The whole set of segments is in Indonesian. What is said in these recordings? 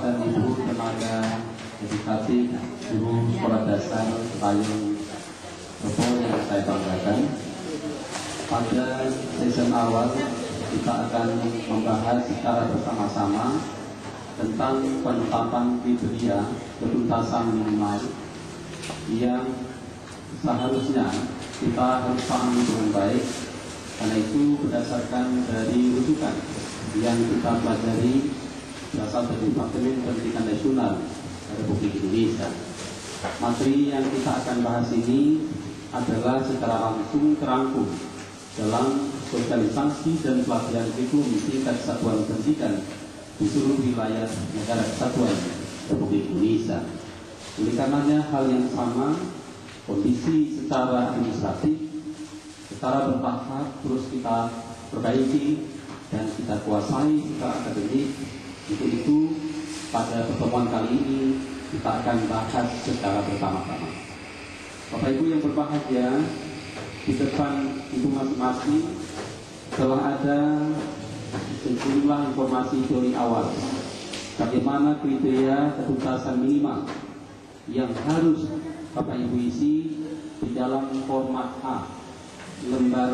dan Ibu tenaga edukasi guru sekolah dasar Payung Repo yang saya banggakan, pada season awal kita akan membahas secara bersama-sama tentang penetapan kriteria ketuntasan minimal yang seharusnya kita harus pahami dengan baik, karena itu berdasarkan dari rujukan yang kita pelajari berasal dari Departemen Pendidikan Nasional Republik Indonesia. Materi yang kita akan bahas ini adalah secara langsung terangkum dalam sosialisasi dan pelatihan kurikulum tingkat satuan pendidikan di seluruh wilayah negara kesatuan Republik Indonesia. Oleh karenanya hal yang sama, kondisi secara administratif, secara bertahap terus kita perbaiki dan kita kuasai secara akademik. Untuk itu pada pertemuan kali ini kita akan bahas secara bersama-sama. Bapak Ibu yang berbahagia, di depan Ibu masing-masing telah ada sejumlah informasi teori awal bagaimana kriteria ketuntasan minimal yang harus Bapak Ibu isi di dalam format A, lembar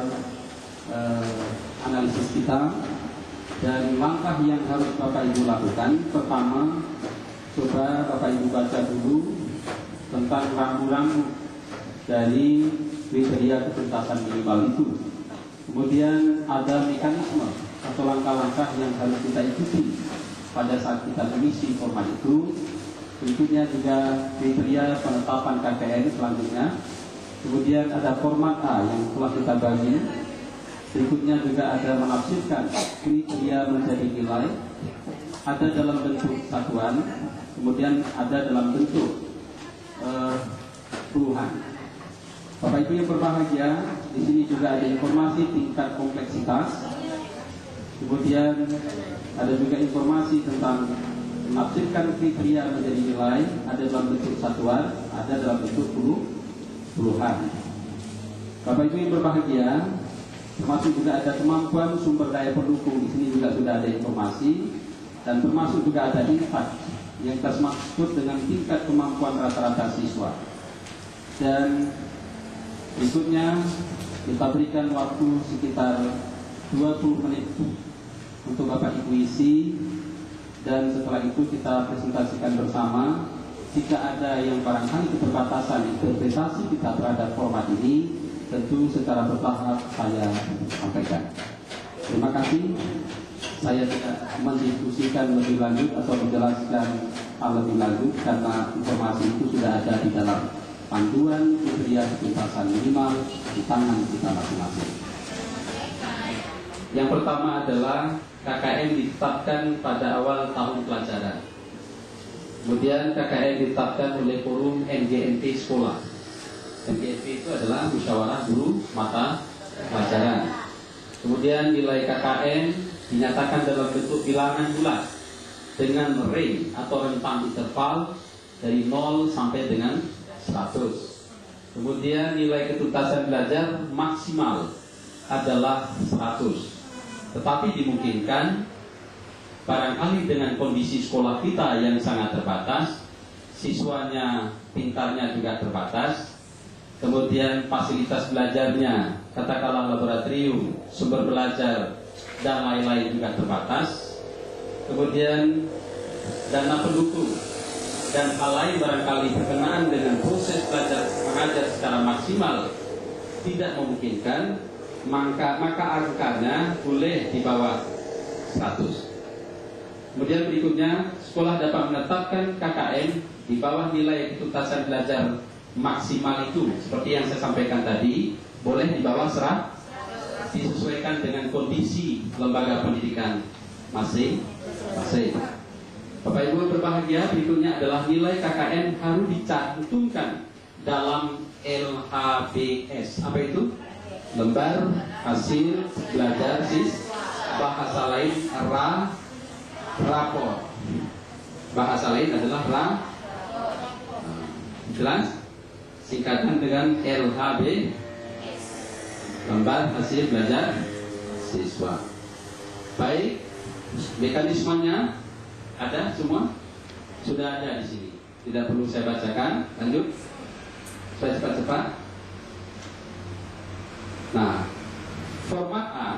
analisis kita. Dan langkah yang harus Bapak Ibu lakukan, pertama, coba Bapak Ibu baca dulu tentang rambu-rambu dari kriteria ketuntasan minimal itu. Kemudian ada mekanisme atau langkah-langkah yang harus kita ikuti pada saat kita mengisi format itu. Berikutnya juga kriteria penetapan KKN selanjutnya. Kemudian ada format A yang telah kita bagi. Berikutnya juga ada menafsirkan kriteria menjadi nilai, ada dalam bentuk satuan, kemudian ada dalam bentuk puluhan. Bapak Ibu yang berbahagia, di sini juga ada informasi tingkat kompleksitas, kemudian ada juga informasi tentang menafsirkan kriteria menjadi nilai, ada dalam bentuk satuan, ada dalam bentuk puluhan. Bapak Ibu yang berbahagia, termasuk juga ada kemampuan sumber daya pendukung. Di sini juga sudah ada informasi, dan termasuk juga ada impact yang kita maksud dengan tingkat kemampuan rata-rata siswa. Dan berikutnya kita berikan waktu sekitar 20 menit untuk Bapak Ibu isi, dan setelah itu kita presentasikan bersama. Jika ada yang barangkali keterbatasan interpretasi kita terhadap format ini, tentu secara bertahap saya sampaikan. Terima kasih. Saya tidak mendiskusikan lebih lanjut atau menjelaskan hal lebih lanjut karena informasi itu sudah ada di dalam panduan kriteria ketuntasan minimal di tangan kita masing-masing. Yang pertama adalah KKN ditetapkan pada awal tahun pelajaran. Kemudian KKN ditetapkan oleh forum NGNP sekolah. NGNP itu adalah musyawarah guru mata pelajaran. Kemudian nilai KKN dinyatakan dalam bentuk bilangan bulat dengan range atau rentang interval dari 0 sampai dengan 100. Kemudian nilai ketuntasan belajar maksimal adalah 100. Tetapi dimungkinkan barangkali dengan kondisi sekolah kita yang sangat terbatas, siswanya pintarnya juga terbatas, kemudian fasilitas belajarnya, katakanlah laboratorium, sumber belajar, dan lain-lain juga terbatas. Kemudian dana pendukung dan hal lain barangkali berkenaan dengan proses belajar mengajar secara maksimal tidak memungkinkan, maka angkanya boleh di bawah 100. Kemudian berikutnya, sekolah dapat menetapkan KKN di bawah nilai ketuntasan belajar maksimal itu seperti yang saya sampaikan tadi, boleh di bawah 100, disesuaikan dengan kondisi lembaga pendidikan masing-masing. Bapak Ibu berbahagia, berikutnya adalah nilai KKN harus dicantumkan dalam LHBS. Apa itu? Lembar hasil belajar bahasa lain rapor. Bahasa lain adalah jelas? Singkatan dengan LHB, lembar hasil belajar siswa. Baik, mekanismenya ada semua? sudah ada di sini. Tidak perlu saya bacakan. Lanjut. Saya cepat-cepat. Nah, format A.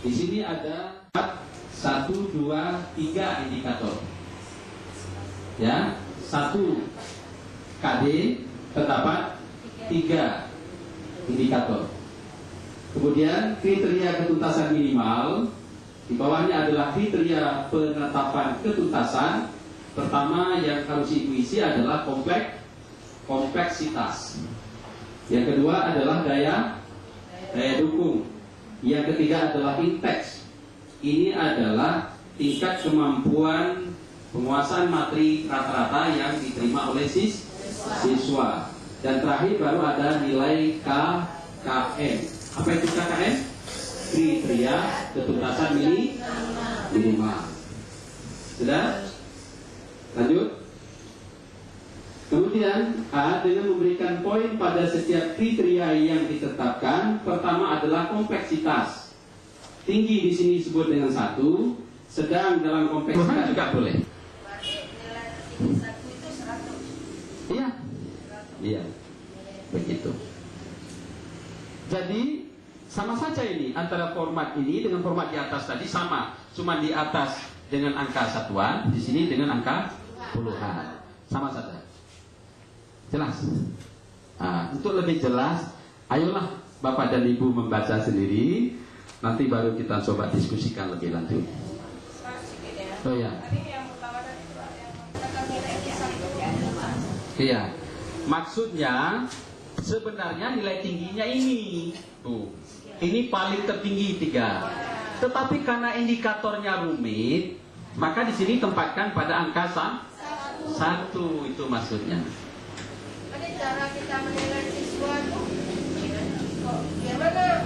Di sini ada 1, 2, 3 indikator. Ya, 1 KD terdapat 3 indikator. Kemudian kriteria ketuntasan minimal. Di bawahnya adalah kriteria penetapan ketuntasan. Pertama yang harus Ibu isi adalah kompleksitas. Yang kedua adalah daya dukung. Yang ketiga adalah inteks. Ini adalah tingkat kemampuan penguasaan materi rata-rata yang diterima oleh siswa. Dan terakhir baru ada nilai KKM. Apa itu KKM? Kriteria ketuntasan minimal. Sudah? Lanjut. Kemudian A dengan memberikan poin pada setiap kriteria yang ditetapkan. Pertama adalah kompleksitas. Tinggi di sini disebut dengan 1, sedang dalam kompleksitas juga boleh. Iya. Iya. Begitu. Jadi sama saja ini antara format ini dengan format di atas tadi sama, cuma di atas dengan angka satuan, di sini dengan angka puluhan, sama saja. Jelas? Nah, untuk lebih jelas, ayolah Bapak dan Ibu membaca sendiri, nanti baru kita coba diskusikan lebih lanjut. Oh ya. Iya. Maksudnya sebenarnya nilai tingginya ini tuh. Ini paling tertinggi 3. Tetapi karena indikatornya rumit, maka di sini tempatkan pada angka 1 itu maksudnya. Ada cara kita menilai siswa itu gimana?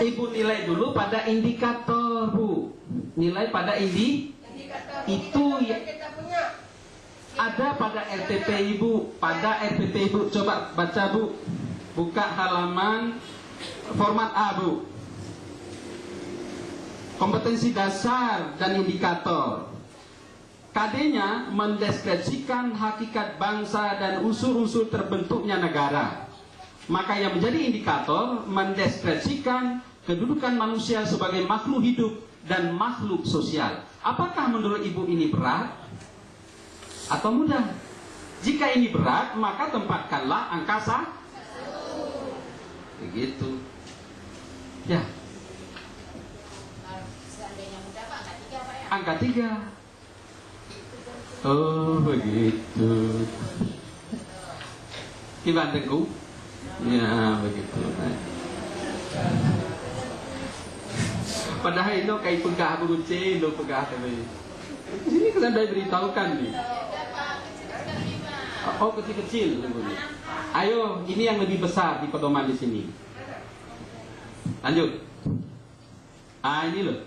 Ibu nilai dulu pada indikator, Bu. Nilai pada indikator itu ya. Ada pada RTP Ibu, pada RTP Ibu, coba baca Bu, buka halaman format A Bu. Kompetensi dasar dan indikator. KD-nya mendeskripsikan hakikat bangsa dan unsur-unsur terbentuknya negara. Maka yang menjadi indikator mendeskripsikan kedudukan manusia sebagai makhluk hidup dan makhluk sosial. Apakah menurut Ibu ini berat atau mudah? Jika ini berat, maka tempatkanlah angka 1. Begitu. Ya. Angka 3. Oh, begitu. Gimana Tengku? Ya, begitu. Padahal itu kayak pegah berucin, lo pegah tapi. Ini kan sudah diberitahukan nih. Oh, kecil-kecil. Ayo, ini yang lebih besar di pedoman di sini. Lanjut. Ini loh.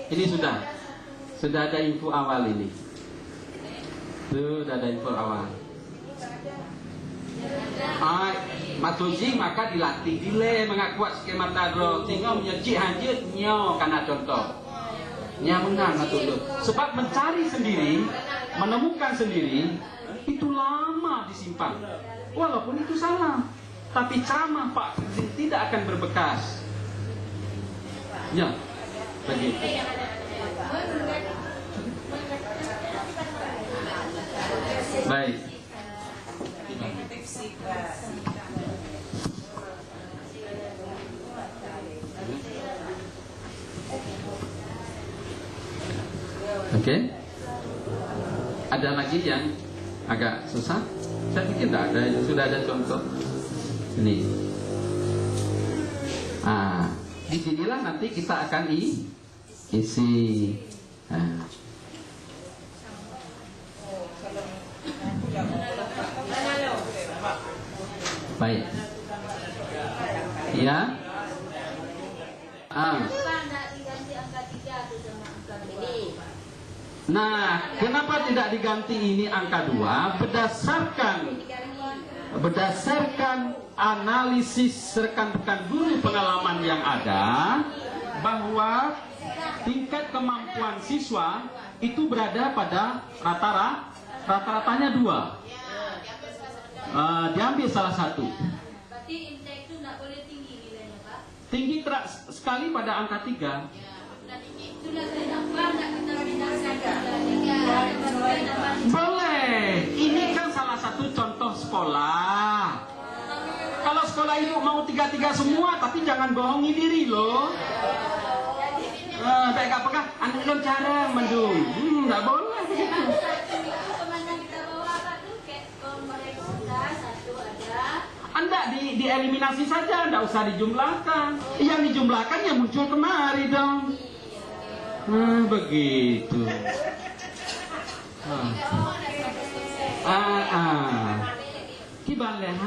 Ini sudah ada info awal ini. Sudah ada info awal. Matuji maka dilatih dile mengakuat skema tadro tinggal menyaji hanjut nyo karena contoh. Nya menang atau sebab mencari sendiri, menemukan sendiri itu lama disimpan. Walaupun itu salah, tapi ceramah Pak tidak akan berbekas. Ya, begitu. Baik. Oke. Ada lagi yang agak susah? Saya pikir tidak ada, sudah ada contoh. Ini. Disinilah nanti kita akan isi. Baik. Ya. Nah, kenapa tidak diganti ini angka 2? Berdasarkan analisis rekan-rekan guru pengalaman yang ada, bahwa tingkat kemampuan siswa itu berada pada rata-ratanya 2. Diambil salah satu. Berarti intek itu nggak boleh tinggi nilainya, Pak? Tinggi sekali pada angka 3. Itulah kenapa nggak kita binasakan. Boleh. Ini kan salah satu contoh sekolah. Kalau sekolah itu mau 3-3 semua, tapi jangan bohongi diri loh. Baik apakah anak lo jarang mendung? Nggak boleh begitu. Kemana kita bawa apa tuh? Kayak kompleksitas satu ada. Anda dieliminasi saja, nggak usah dijumlahkan. Yang dijumlahkan yang muncul kemari dong. Begitu. Kibale